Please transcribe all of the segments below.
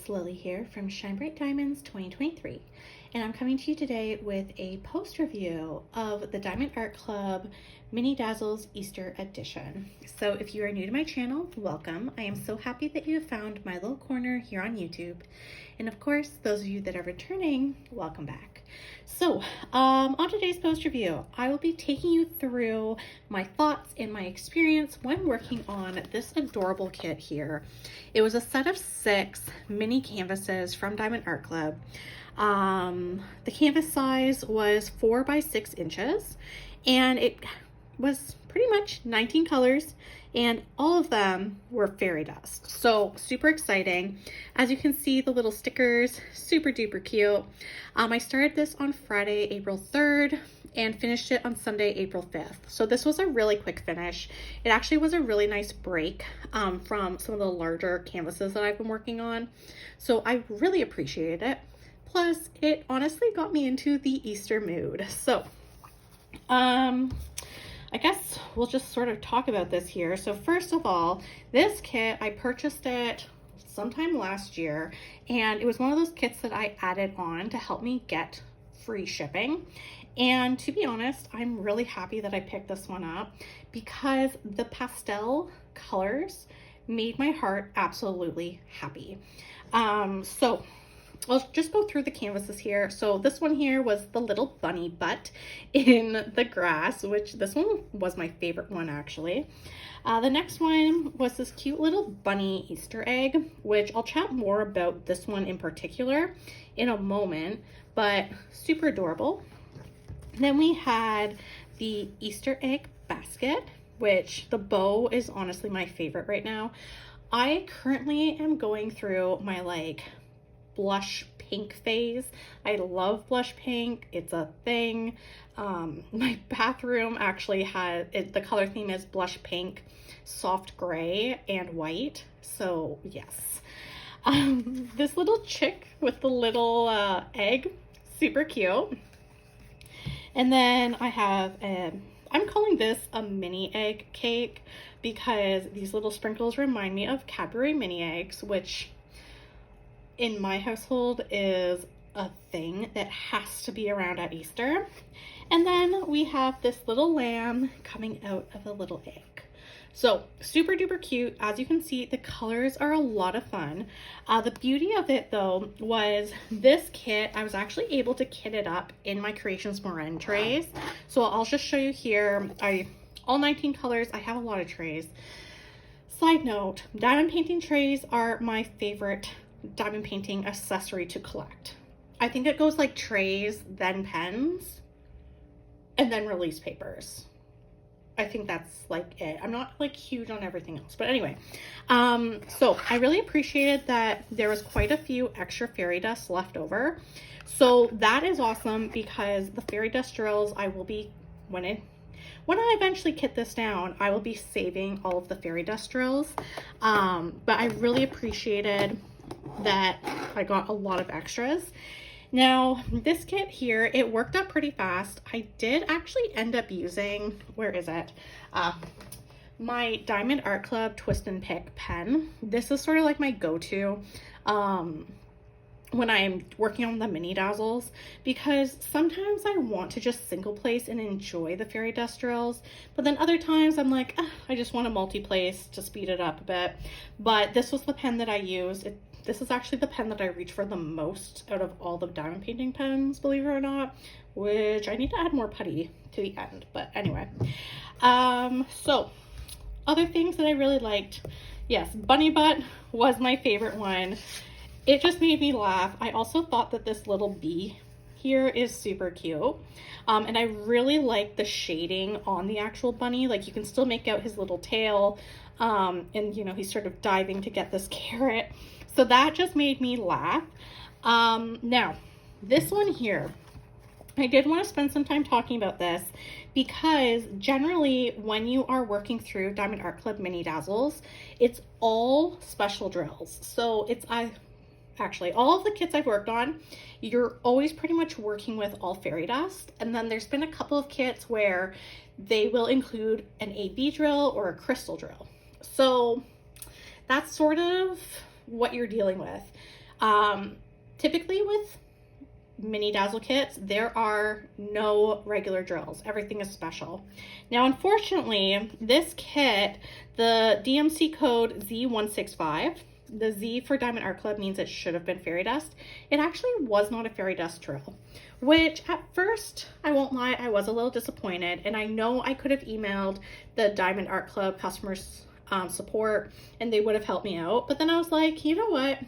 it's Lily here from Shine Bright Diamonds 2023, and I'm coming to you today with a post review of the Diamond Art Club Mini Dazzles Easter Edition. So if you are new to my channel, welcome. I am so happy that you have found my little corner here on YouTube. And of course, those of you that are returning, welcome back. So on today's post review, I will be taking you through my thoughts and my experience when working on this adorable kit here. It was a set of 6 mini canvases from Diamond Art Club. The canvas size was 4 by 6 inches, and it was pretty much 19 colors, and all of them were fairy dust. So super exciting. As you can see, the little stickers, super duper cute. I started this on Friday, April 3rd, and finished it on Sunday, April 5th. So this was a really quick finish. It actually was a really nice break from some of the larger canvases that I've been working on. So I really appreciated it. Plus, it honestly got me into the Easter mood. So, I guess we'll just sort of talk about this here. So first of all, this kit, I purchased it sometime last year, and it was one of those kits that I added on to help me get free shipping. And to be honest, I'm really happy that I picked this one up because the pastel colors made my heart absolutely happy. So I'll just go through the canvases here. So this one here was the little bunny butt in the grass, which this one was my favorite one actually. The next one was this cute little bunny Easter egg, which I'll chat more about this one in particular in a moment, but super adorable. Then we had the Easter egg basket, which the bow is honestly my favorite right now. I currently am going through my blush pink phase. I love blush pink. It's a thing. My bathroom actually had it, the color theme is blush pink, soft gray, and white. So yes. This little chick with the little egg, super cute. And then I have I'm calling this a mini egg cake because these little sprinkles remind me of Cadbury mini eggs, which in my household is a thing that has to be around at Easter. And then we have this little lamb coming out of a little egg. So super duper cute. As you can see, the colors are a lot of fun. The beauty of it though was this kit, I was actually able to kit it up in my Creations Moran trays. So I'll just show you here. All 19 colors, I have a lot of trays. Side note, diamond painting trays are my favorite diamond painting accessory to collect. I think it goes like trays, then pens, and then release papers. I think that's like it. I'm not like huge on everything else, but anyway. So I really appreciated that there was quite a few extra fairy dust left over. So that is awesome because the fairy dust drills, I will be, when I eventually kit this down, I will be saving all of the fairy dust drills. But I really appreciated that I got a lot of extras. Now this kit here, it worked up pretty fast. I did actually end up using, where is it? My Diamond Art Club Twist and Pick pen. This is sort of like my go-to when I'm working on the mini dazzles, because sometimes I want to just single place and enjoy the fairy dust drills, but then other times I'm like, I just want to multi-place to speed it up a bit. But this was the pen that I used. This is actually the pen that I reach for the most out of all the diamond painting pens, believe it or not, which I need to add more putty to the end, but anyway. So other things that I really liked, yes, bunny butt was my favorite one. It just made me laugh. I also thought that this little bee here is super cute. And I really like the shading on the actual bunny. Like you can still make out his little tail. And you know, he's sort of diving to get this carrot. So that just made me laugh. Now, this one here, I did want to spend some time talking about this because generally when you are working through Diamond Art Club Mini Dazzles, it's all special drills. So it's actually all of the kits I've worked on, you're always pretty much working with all fairy dust. And then there's been a couple of kits where they will include an AB drill or a crystal drill. So that's sort of what you're dealing with. Typically with mini Dazzle kits, there are no regular drills. Everything is special. Now, unfortunately, this kit, the DMC code Z165, the Z for Diamond Art Club means it should have been fairy dust. It actually was not a fairy dust drill, which at first, I won't lie, I was a little disappointed. And I know I could have emailed the Diamond Art Club customers support and they would have helped me out. But then I was like, you know what?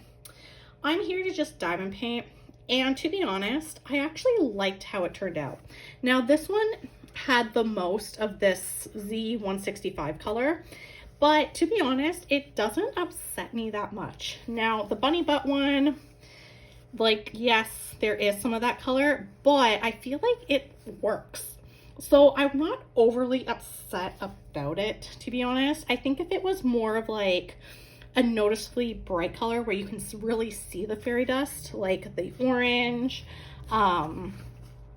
I'm here to just diamond paint. And to be honest, I actually liked how it turned out. Now, this one had the most of this Z165 color, but to be honest, it doesn't upset me that much. Now, the bunny butt one, like, yes, there is some of that color, but I feel like it works. So I'm not overly upset about it, to be honest. I think if it was more of like a noticeably bright color where you can really see the fairy dust, like the orange,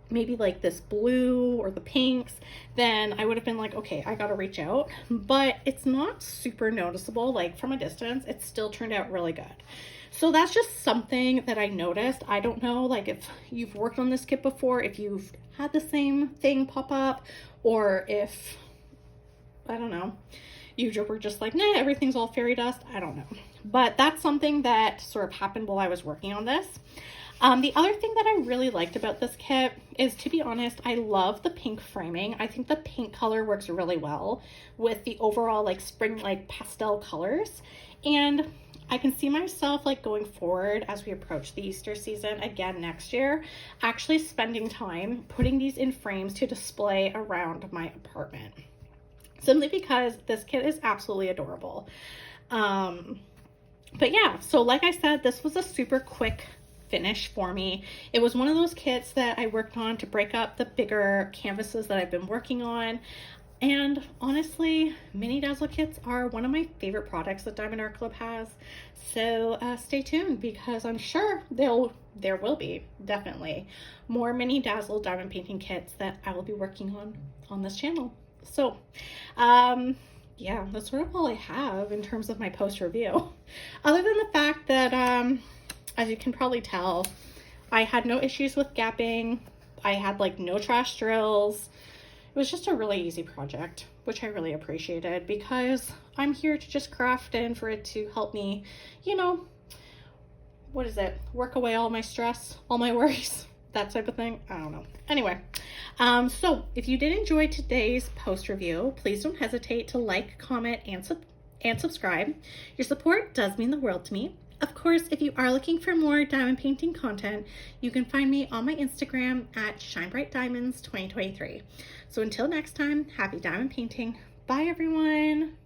maybe like this blue or the pinks, then I would have been like, okay, I gotta reach out. But it's not super noticeable. Like from a distance, it still turned out really good. So that's just something that I noticed. I don't know, like if you've worked on this kit before, if you've had the same thing pop up, or if, I don't know, you were just like, nah, everything's all fairy dust. I don't know. But that's something that sort of happened while I was working on this. The other thing that I really liked about this kit is, to be honest, I love the pink framing. I think the pink color works really well with the overall like spring-like pastel colors. And I can see myself like going forward as we approach the Easter season again next year, actually spending time putting these in frames to display around my apartment. Simply because this kit is absolutely adorable. But yeah, so like I said, this was a super quick finish for me. It was one of those kits that I worked on to break up the bigger canvases that I've been working on. And honestly, mini Dazzle kits are one of my favorite products that Diamond Art Club has. So stay tuned, because I'm sure there will be definitely more mini Dazzle diamond painting kits that I will be working on this channel. So, yeah, that's sort of all I have in terms of my post review. Other than the fact that, as you can probably tell, I had no issues with gapping. I had like no trash drills. It was just a really easy project, which I really appreciated, because I'm here to just craft and for it to help me, you know, what is it? Work away all my stress, all my worries, that type of thing. I don't know. Anyway, so if you did enjoy today's post review, please don't hesitate to like, comment, and subscribe. Your support does mean the world to me. Of course, if you are looking for more diamond painting content, you can find me on my Instagram at ShineBrightDiamonds2023. So until next time, happy diamond painting. Bye, everyone.